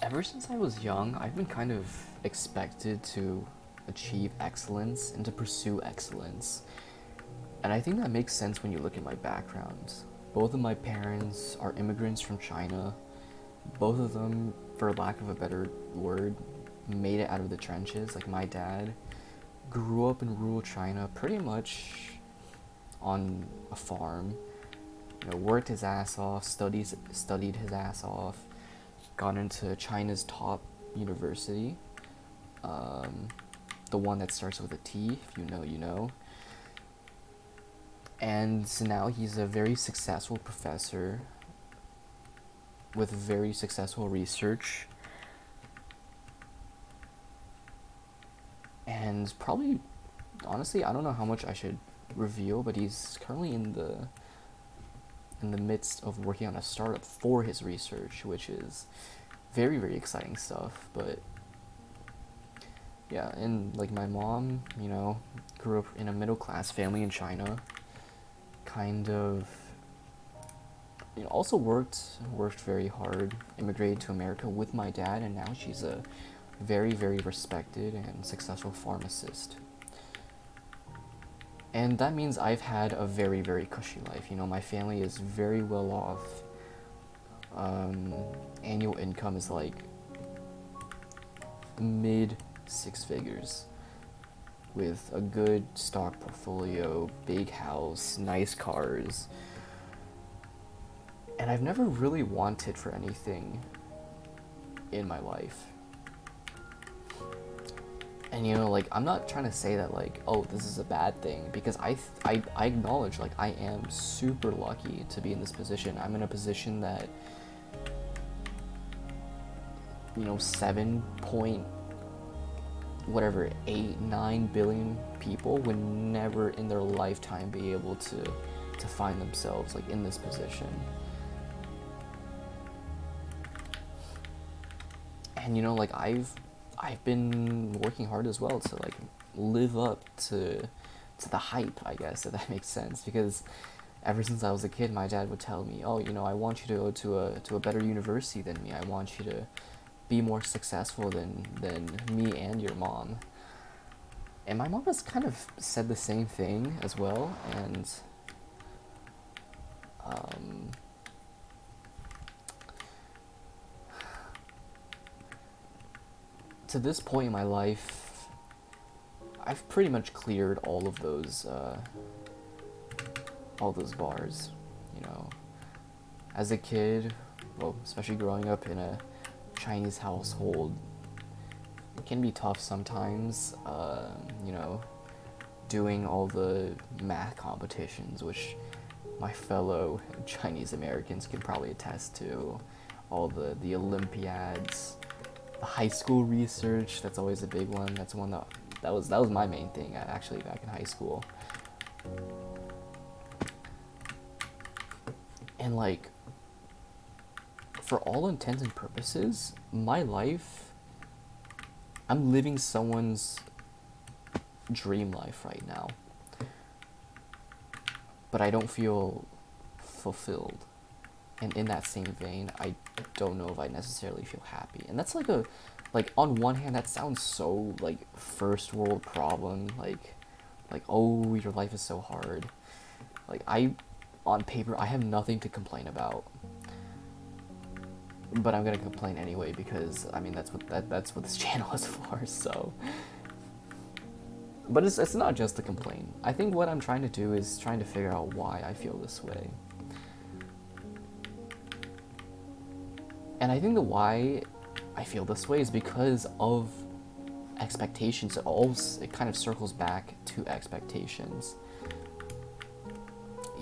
Ever since I was young, I've been kind of expected to achieve excellence and to pursue excellence. And I think that makes sense when you look at my background. Both of my parents are immigrants from China. Both of them, for lack of a better word, made it out of the trenches. Like my dad grew up in rural China pretty much on a farm. Worked his ass off, studied his ass off, got into China's top university, um, the one that starts with a T. If you know, you know. And so now he's a very successful professor with very successful research, and probably, honestly, I don't know how much I should reveal, but he's currently in the midst of working on a startup for his research, which is very, very exciting stuff. But yeah, and like my mom, grew up in a middle class family in China, kind of, also worked very hard, immigrated to America with my dad, and now she's a very, very respected and successful pharmacist. And that means I've had a very, very cushy life. My family is very well off. Annual income is like mid six figures with a good stock portfolio, big house, nice cars. And I've never really wanted for anything in my life. And I'm not trying to say that oh, this is a bad thing, because I acknowledge I am super lucky to be in this position. I'm in a position that 7 point whatever 8-9 billion people would never in their lifetime be able to find themselves in this position. And I've been working hard as well to live up to the hype, I guess, if that makes sense. Because ever since I was a kid, my dad would tell me, "Oh, I want you to go to a better university than me. I want you to be more successful than me and your mom." And my mom has kind of said the same thing as well. And to this point in my life, I've pretty much cleared all those bars. As a kid, well, especially growing up in a Chinese household, it can be tough sometimes. Doing all the math competitions, which my fellow Chinese Americans can probably attest to, all the Olympiads, the high school research. That's always a big one. That's one that was my main thing actually back in high school. And for all intents and purposes, my life, I'm living someone's dream life right now. But I don't feel fulfilled. And in that same vein, I don't know if I necessarily feel happy. And that's on one hand, that sounds so first world problem, oh, your life is so hard. On paper, I have nothing to complain about. But I'm gonna complain anyway, because that's what this channel is for. So, but it's not just a complaint. I think what I'm trying to do is trying to figure out why I feel this way. And I think the why I feel this way is because of expectations. It kind of circles back to expectations.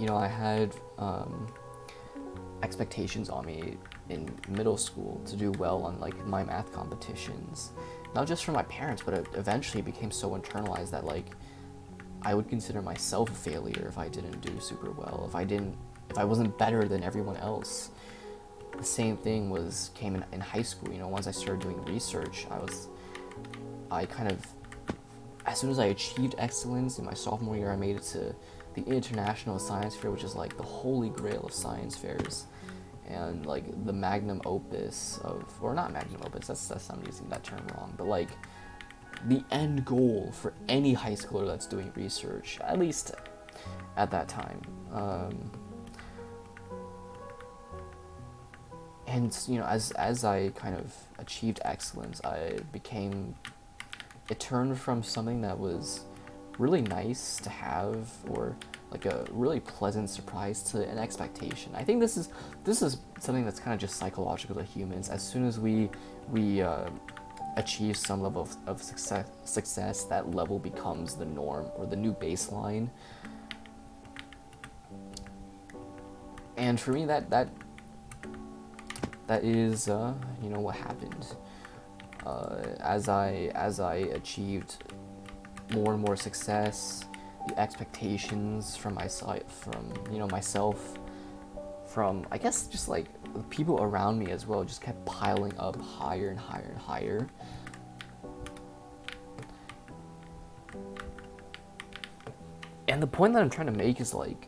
I had expectations on me in middle school to do well on my math competitions, not just from my parents, but it eventually became so internalized that I would consider myself a failure if I didn't do super well, if I wasn't better than everyone else. The same thing came in high school. Once I started doing research, I kind of, as soon as I achieved excellence in my sophomore year, I made it to the International Science Fair, which is the holy grail of science fairs. and like the magnum opus of, or not magnum opus, that's I'm using that term wrong, but like the end goal for any high schooler that's doing research, at least at that time. And you know, as I kind of achieved excellence, it turned from something that was really nice to have, or like a really pleasant surprise, to an expectation. I think this is something that's kind of just psychological to humans. As soon as we achieve some level of success, that level becomes the norm or the new baseline. And for me, that is you know, what happened. As I achieved more and more success, the expectations from myself, from I guess just like the people around me as well, just kept piling up higher and higher and higher. And the point that I'm trying to make is like,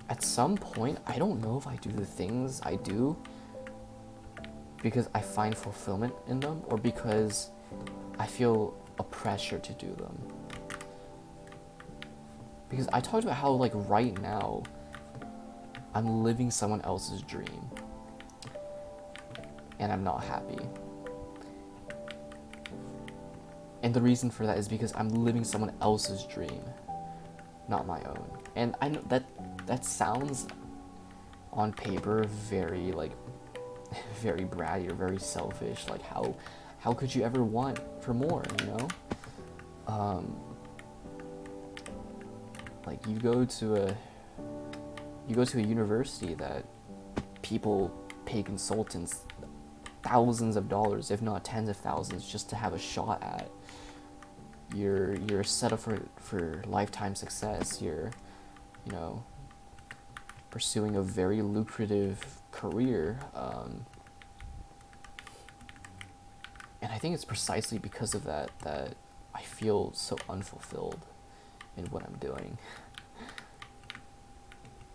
at some point, I don't know if I do the things I do because I find fulfillment in them, or because I feel a pressure to do them. Because I talked about how, like, right now, I'm living someone else's dream, and I'm not happy. And the reason for that is because I'm living someone else's dream, not my own. And I know that sounds on paper very, like, very bratty or very selfish. Like, how could you ever want for more, you know? Like, you go to a university that people pay consultants thousands of dollars, if not tens of thousands, just to have a shot at. You're set up for lifetime success. You're, you know, pursuing a very lucrative career, and I think it's precisely because of that I feel so unfulfilled in what I'm doing.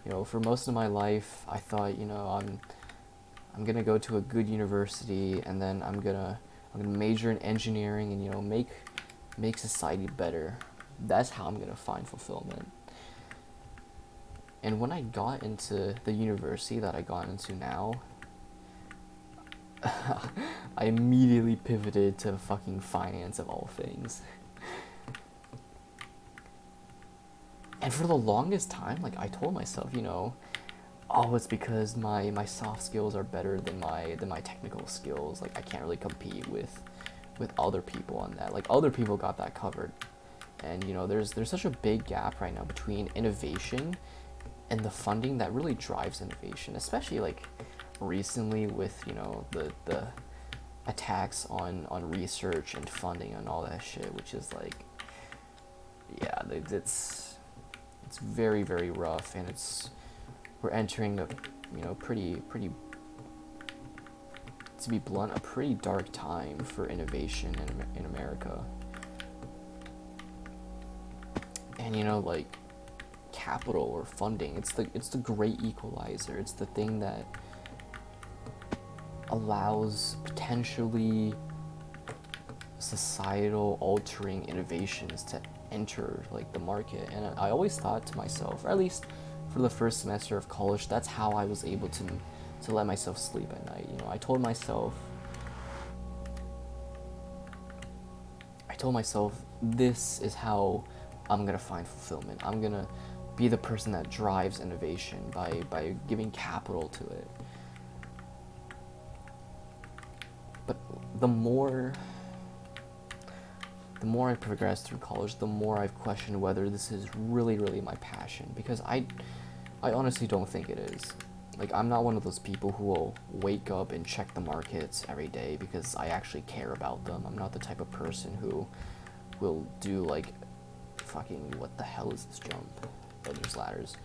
You know, for most of my life, I thought, you know, I'm gonna go to a good university, and then I'm gonna major in engineering, and, you know, make society better. That's how I'm gonna find fulfillment. And when I got into the university that I got into now, I immediately pivoted to fucking finance, of all things. And for the longest time, like, I told myself, you know, oh, it's because my soft skills are better than my technical skills. Like, I can't really compete with other people on that. Like, other people got that covered. And, you know, there's such a big gap right now between innovation and the funding that really drives innovation, especially like recently with, you know, the attacks on research and funding and all that shit, which is like, yeah, it's very, very rough, and we're entering a, you know, pretty, to be blunt, a pretty dark time for innovation in America. And, you know, like, capital or funding, it's the great equalizer. It's the thing that allows potentially societal altering innovations to enter, like, the market. And I always thought to myself, or at least for the first semester of college, that's how I was able to let myself sleep at night. You know, I told myself this is how I'm gonna find fulfillment. I'm gonna be the person that drives innovation by giving capital to it. But the more I progress through college, the more I've questioned whether this is really, really my passion, because I honestly don't think it is. Like, I'm not one of those people who will wake up and check the markets every day because I actually care about them. I'm not the type of person who will do, like, fucking, what the hell is this jump? Oh, there's ladders.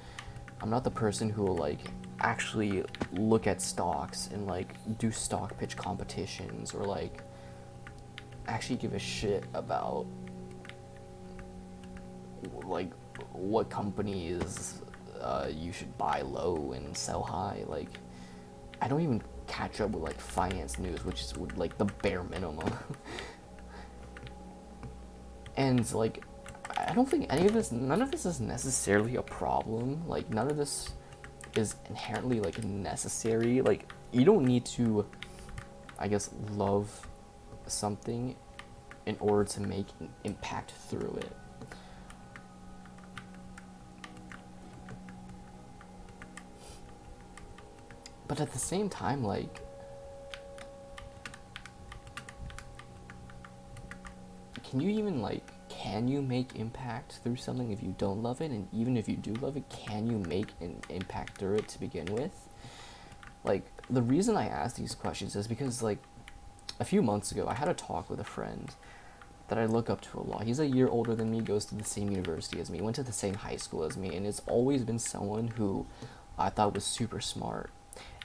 I'm not the person who will, like, actually look at stocks and, like, do stock pitch competitions, or, like, actually give a shit about, like, what companies you should buy low and sell high. Like, I don't even catch up with like finance news, which is like the bare minimum. And like, I don't think any of this, none of this is necessarily a problem. Like, none of this is inherently like necessary. Like, you don't need to, I guess, love something in order to make an impact through it. But at the same time, like, can you make impact through something if you don't love it? And even if you do love it, can you make an impact through it to begin with? Like, the reason I ask these questions is because, like, a few months ago, I had a talk with a friend that I look up to a lot. He's a year older than me, goes to the same university as me, went to the same high school as me, and has always been someone who I thought was super smart.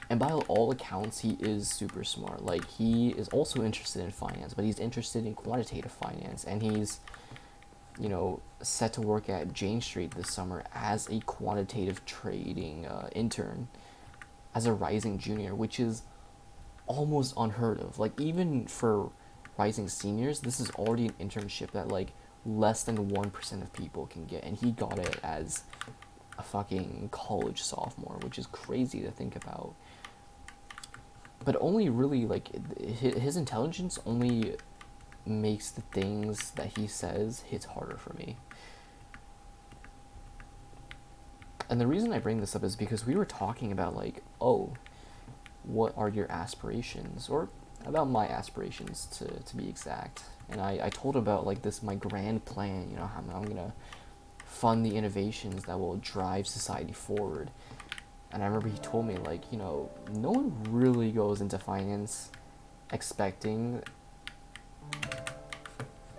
And by all accounts, he is super smart. Like, he is also interested in finance, but he's interested in quantitative finance, and he's, you know, set to work at Jane Street this summer as a quantitative trading intern, as a rising junior, which is almost unheard of. Like, even for rising seniors, this is already an internship that, like, less than 1% of people can get, and he got it as a fucking college sophomore, which is crazy to think about. But only really, like, his intelligence only makes the things that he says hit harder for me. And the reason I bring this up is because we were talking about, like, oh, what are your aspirations? Or about my aspirations, to be exact. And I told him about, like, this, my grand plan, you know, how I'm gonna fund the innovations that will drive society forward. And I remember he told me, like, you know, no one really goes into finance expecting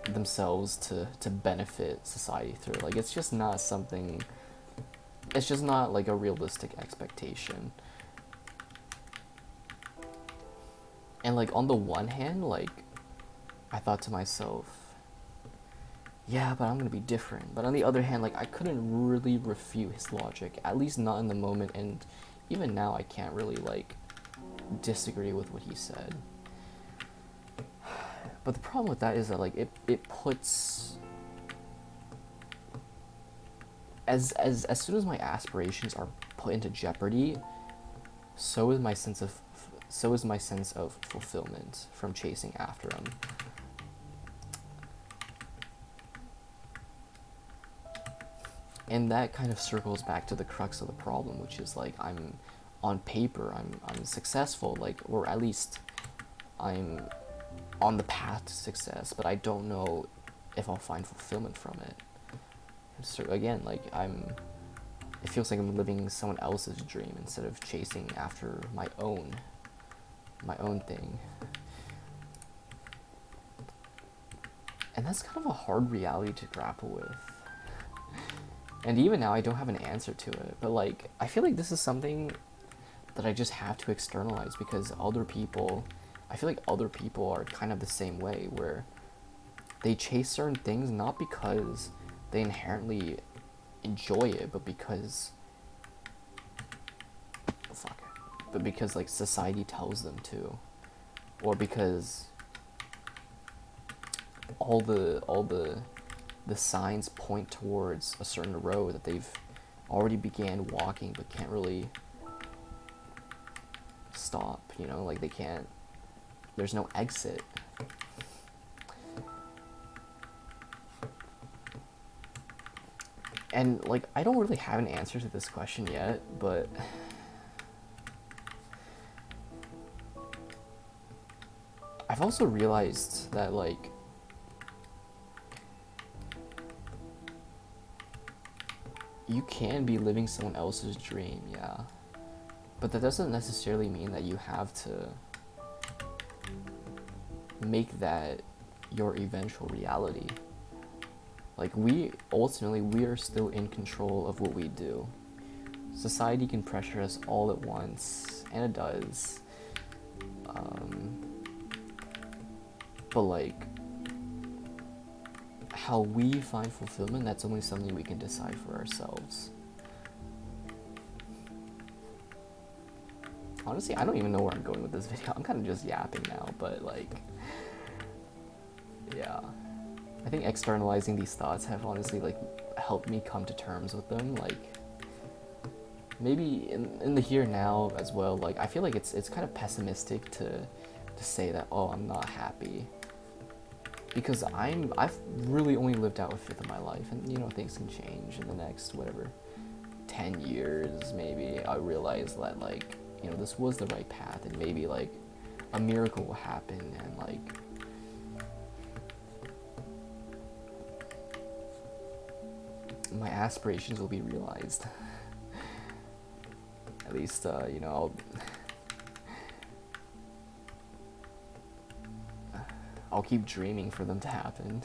themselves to benefit society through. Like, it's just not something, it's just not, like, a realistic expectation. And, like, on the one hand, like, I thought to myself, yeah, but I'm gonna be different. But on the other hand, like, I couldn't really refute his logic, at least not in the moment, and even now I can't really, like, disagree with what he said. But the problem with that is that, like, it puts, as soon as my aspirations are put into jeopardy, so is my sense of fulfillment from chasing after them. And that kind of circles back to the crux of the problem, which is, like, I'm on paper, I'm successful, like, or at least I'm on the path to success, but I don't know if I'll find fulfillment from it. So again, like, it feels like I'm living someone else's dream instead of chasing after my own thing. And that's kind of a hard reality to grapple with. And even now, I don't have an answer to it. But, like, I feel like this is something that I just have to externalize, because I feel like other people are kind of the same way, where they chase certain things not because they inherently enjoy it, but because, like, society tells them to, or because all the signs point towards a certain road that they've already began walking but can't really stop, you know, like, there's no exit. And, like, I don't really have an answer to this question yet, but I've also realized that, like, you can be living someone else's dream, yeah. But that doesn't necessarily mean that you have to make that your eventual reality. Like, we are still in control of what we do. Society can pressure us all at once, and it does. But, like, how we find fulfillment, that's only something we can decide for ourselves. Honestly, I don't even know where I'm going with this video. I'm kind of just yapping now, but like, yeah. I think externalizing these thoughts have honestly like helped me come to terms with them. Like, maybe in the here and now as well. Like, I feel like it's kind of pessimistic to say that, oh, I'm not happy, because I've really only lived out a fifth of my life, and you know, things can change in the next whatever 10 years. Maybe I realize that, like, you know, this was the right path, and maybe like a miracle will happen, and like my aspirations will be realized. At least you know, I'll keep dreaming for them to happen.